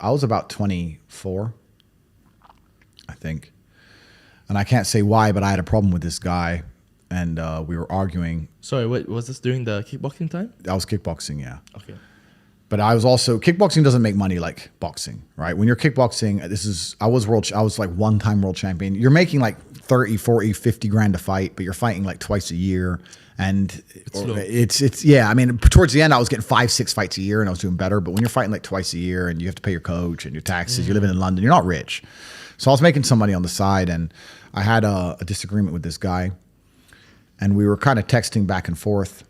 I was about 24, I think. And I can't say why, but I had a problem with this guy, and we were arguing. Sorry, wait, was this during the kickboxing time? I was kickboxing, yeah. Okay. But I was also, kickboxing doesn't make money like boxing, right? When you're kickboxing, I was like one-time world champion. You're making like 30, 40, 50 grand a fight, but you're fighting like twice a year. And it's yeah, I mean, towards the end, I was getting 5, 6 fights a year and I was doing better. But when you're fighting like twice a year and you have to pay your coach and your taxes, you're living in London, you're not rich. So I was making some money on the side, and I had a disagreement with this guy, and we were kind of texting back and forth,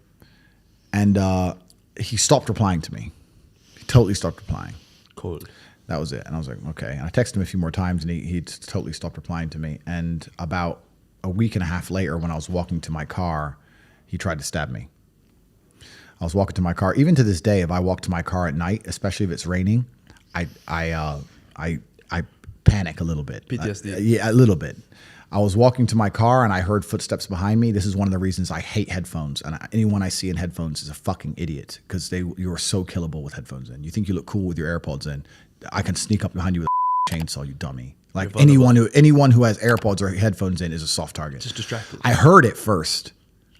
and he stopped replying to me. Totally stopped replying. Cool. That was it. And I was like, okay. And I texted him a few more times, and he totally stopped replying to me. And about a week and a half later, when I was walking to my car, he tried to stab me. I was walking to my car. Even to this day, if I walk to my car at night, especially if it's raining, I panic a little bit. PTSD. Yeah, a little bit. I was walking to my car and I heard footsteps behind me. This is one of the reasons I hate headphones. And anyone I see in headphones is a fucking idiot, because you are so killable with headphones in. You think you look cool with your AirPods in. I can sneak up behind you with a chainsaw, you dummy. Like anyone who has AirPods or headphones in is a soft target. Just distracted. I heard it first.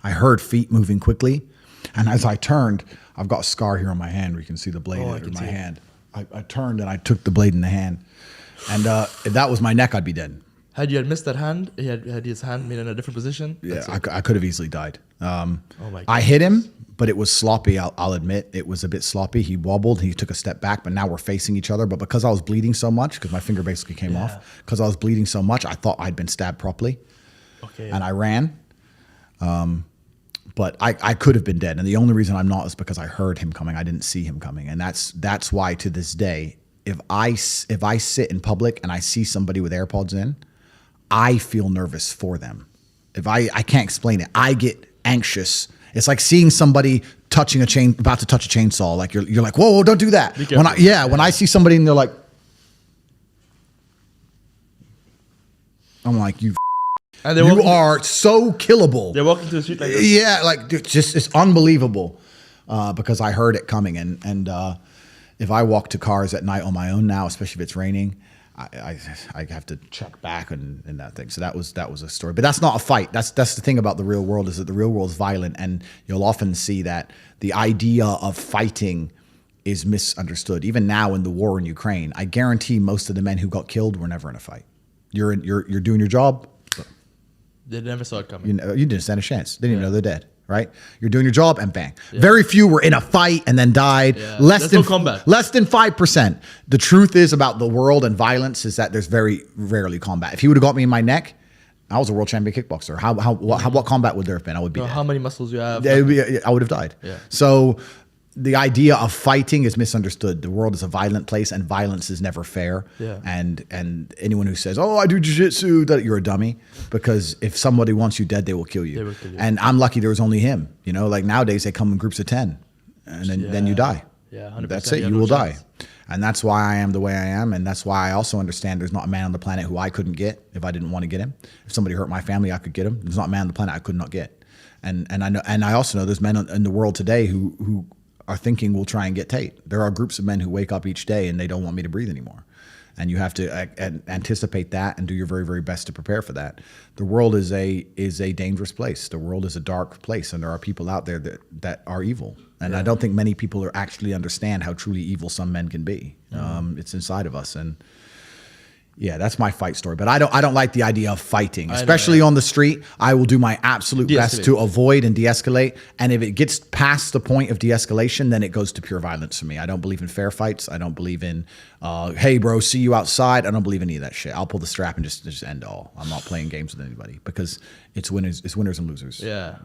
I heard feet moving quickly. And as I turned, I've got a scar here on my hand where you can see the blade in my hand. I turned and I took the blade in the hand. And if that was my neck, I'd be dead. Had you had missed that hand, he had his hand made in a different position. Yeah, I could have easily died. Oh my God. I hit him, but it was sloppy. I'll admit it was a bit sloppy. He wobbled. He took a step back, but now we're facing each other. But because I was bleeding so much, because my finger basically came off, because I was bleeding so much, I thought I'd been stabbed properly. Okay. And I ran. But I could have been dead. And the only reason I'm not is because I heard him coming. I didn't see him coming. And that's why to this day, if I sit in public and I see somebody with AirPods in, I feel nervous for them. If I can't explain it. I get anxious. It's like seeing somebody about to touch a chainsaw. Like you're like, whoa, don't do that. When I see somebody and they're like, I'm like, you are so killable. They're walking through the street like this. Yeah, like dude, it's unbelievable because I heard it coming. And if I walk to cars at night on my own now, especially if it's raining, I have to check back and that thing. So that was a story. But that's not a fight. That's the thing about the real world, is that the real world is violent, and you'll often see that the idea of fighting is misunderstood. Even now in the war in Ukraine, I guarantee most of the men who got killed were never in a fight. You're doing your job. They never saw it coming. You didn't stand a chance. They didn't even know they're dead. Right? You're doing your job and bang. Yeah. Very few were in a fight and then died. Yeah. Less than 5%. The truth is about the world and violence is that there's very rarely combat. If he would have got me in my neck, I was a world champion kickboxer. What combat would there have been? I would be dead. How many muscles you have? I would have died. Yeah. So the idea of fighting is misunderstood. The world is a violent place, and violence is never fair. Yeah. And anyone who says, "Oh, I do jiu-jitsu," that you're a dummy, because if somebody wants you dead, they will kill you. They will kill you. And I'm lucky there was only him. Like nowadays they come in groups of 10, and then you die. Yeah, 100%. That's it. You will die. And that's why I am the way I am, and that's why I also understand there's not a man on the planet who I couldn't get if I didn't want to get him. If somebody hurt my family, I could get him. There's not a man on the planet I could not get. And I know, and I also know there's men in the world today who are thinking we'll try and get Tate. There are groups of men who wake up each day and they don't want me to breathe anymore. And you have to anticipate that and do your very, very best to prepare for that. The world is a dangerous place. The world is a dark place, and there are people out there that are evil. And I don't think many people actually understand how truly evil some men can be. It's inside of us. And yeah, that's my fight story. But I don't like the idea of fighting, especially on the street. I will do my absolute best to avoid and de-escalate. And if it gets past the point of de-escalation, then it goes to pure violence for me. I don't believe in fair fights. I don't believe in, hey, bro, see you outside. I don't believe in any of that shit. I'll pull the strap and just end it all. I'm not playing games with anybody, because it's winners and losers. Yeah.